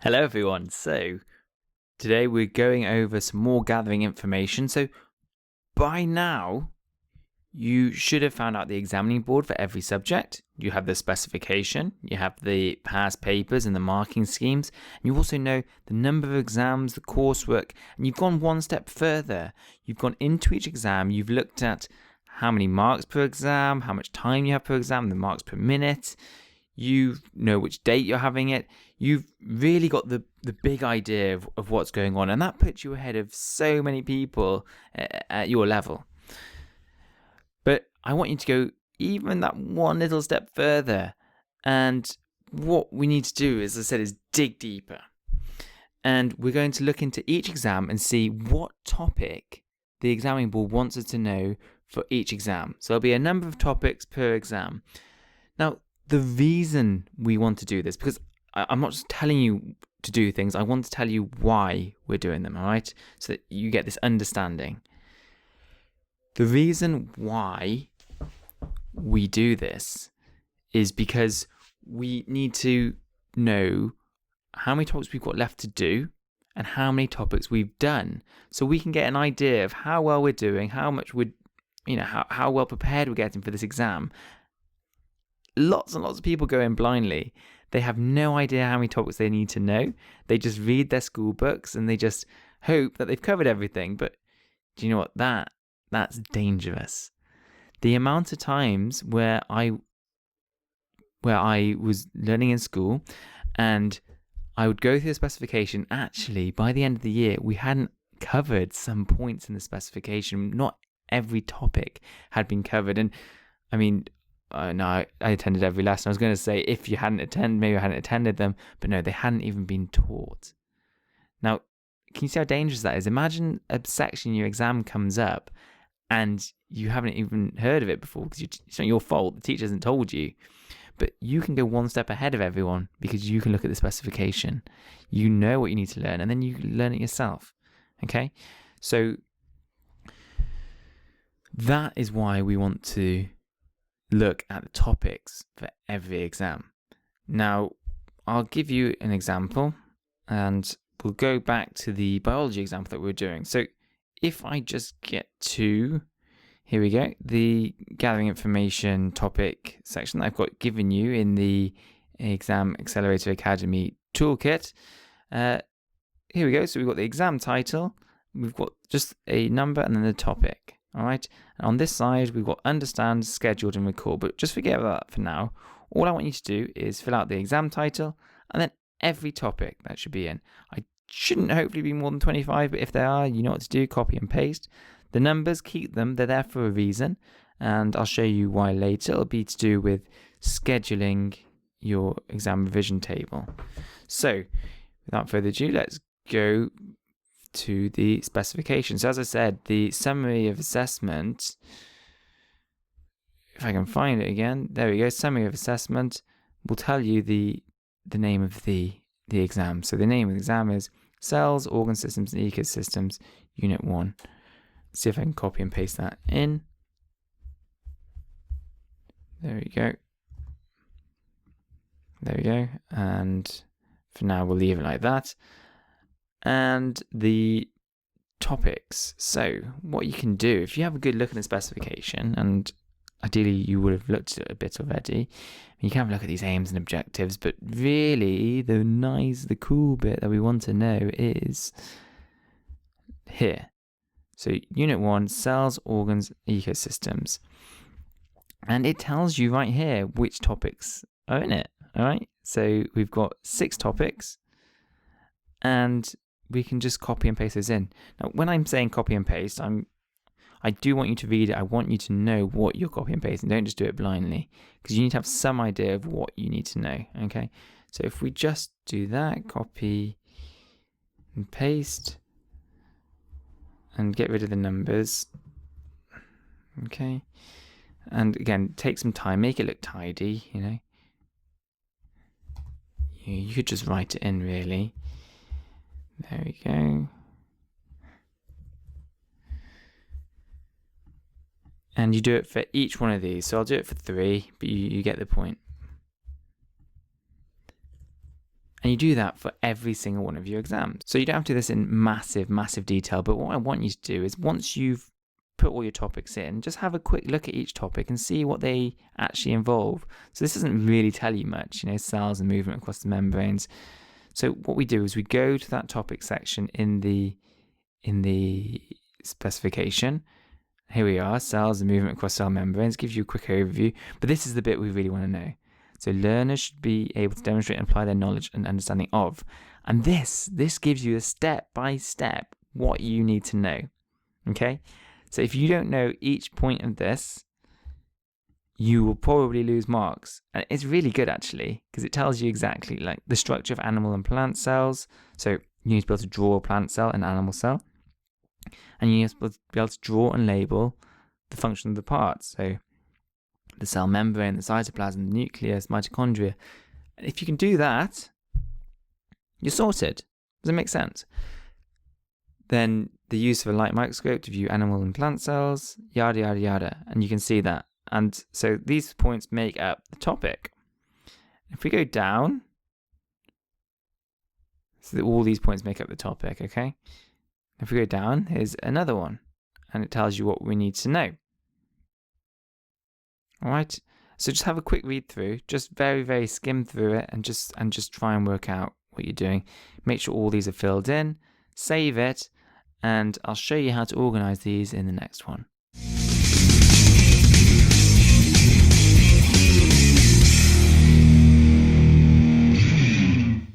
Hello everyone. So today we're going over some more gathering information. So by now you should have found out the examining board for every subject. You have the specification, you have the past papers and the marking schemes, and you also know the number of exams, the coursework, and you've gone one step further. You've gone into each exam, you've looked at how many marks per exam, how much time you have per exam, the marks per minute. You know which date you're having it. You've really got the big idea of what's going on, and that puts you ahead of so many people at your level. But I want you to go even that one little step further, and what we need to do, as I said, is dig deeper. And we're going to look into each exam and see what topic the examining board wants us to know for each exam. So there'll be a number of topics per exam. Now, the reason we want to do this, because I'm not just telling you to do things, I want to tell you why we're doing them, all right? So that you get this understanding. The reason why we do this is because we need to know how many topics we've got left to do and how many topics we've done, so we can get an idea of how well we're doing, how much we're, how well prepared we're getting for this exam. Lots and lots of people go in blindly. They have no idea how many topics they need to know. They just read their school books and they just hope that they've covered everything. But do you know what? That's dangerous. The amount of times where I was learning in school and I would go through the specification, actually by the end of the year we hadn't covered some points in the specification. Not every topic had been covered. And I mean, no, I attended every lesson. I was going to say if you hadn't attended, maybe I hadn't attended them, but no, they hadn't even been taught. Now, can you see how dangerous that is? Imagine a section in your exam comes up and you haven't even heard of it before, because it's not your fault. The teacher hasn't told you. But you can go one step ahead of everyone because you can look at the specification. You know what you need to learn, and then you learn it yourself. Okay? So that is why we want to look at the topics for every exam. Now, I'll give you an example, and we'll go back to the biology example that we were doing. So if I just get to, here we go, the gathering information topic section that I've got given you in the Exam Accelerator Academy toolkit. Here we go. So we've got the exam title, we've got just a number, and then the topic. All right. And on this side, we've got understand, scheduled, and recall. But just forget about that for now. All I want you to do is fill out the exam title and then every topic that should be in. I shouldn't hopefully be more than 25, but if they are, you know what to do, copy and paste. The numbers, keep them. They're there for a reason. And I'll show you why later. It'll be to do with scheduling your exam revision table. So without further ado, let's go to the specifications. So as I said, the summary of assessment, if I can find it again, there we go, summary of assessment will tell you the name of the exam. So the name of the exam is Cells, Organ Systems and Ecosystems, Unit 1. See if I can copy and paste that in. There we go. There we go. And for now, we'll leave it like that. And the topics. So what you can do, if you have a good look at the specification, and ideally you would have looked at it a bit already, you can have a look at these aims and objectives, but really the cool bit that we want to know is here. So Unit 1, Cells, Organs, Ecosystems. And it tells you right here which topics are in it, all right? So we've got 6 topics, and we can just copy and paste those in. Now, when I'm saying copy and paste, I do want you to read it. I want you to know what you're copy and pasting. Don't just do it blindly, because you need to have some idea of what you need to know, okay? So if we just do that, copy and paste, and get rid of the numbers, okay? And again, take some time, make it look tidy, you know? You could just write it in, really. There we go. And you do it for each one of these. So I'll do it for 3, but you get the point. And you do that for every single one of your exams. So you don't have to do this in massive, massive detail. But what I want you to do is once you've put all your topics in, just have a quick look at each topic and see what they actually involve. So this doesn't really tell you much, cells and movement across the membranes. So what we do is we go to that topic section in the specification. Here we are, cells and movement across cell membranes. Gives you a quick overview, but this is the bit we really want to know. So learners should be able to demonstrate and apply their knowledge and understanding of. And this gives you a step-by-step what you need to know. Okay? So if you don't know each point of this, you will probably lose marks. And it's really good actually, because it tells you exactly like the structure of animal and plant cells. So you need to be able to draw a plant cell, an animal cell. And you need to be able to draw and label the function of the parts. So the cell membrane, the cytoplasm, the nucleus, mitochondria. And if you can do that, you're sorted. Does it make sense? Then the use of a light microscope to view animal and plant cells, yada, yada, yada. And you can see that. And so these points make up the topic. If we go down, so all these points make up the topic, okay? If we go down, here's another one. And it tells you what we need to know. All right, so just have a quick read through, just very, very skim through it and just try and work out what you're doing. Make sure all these are filled in, save it, and I'll show you how to organize these in the next one.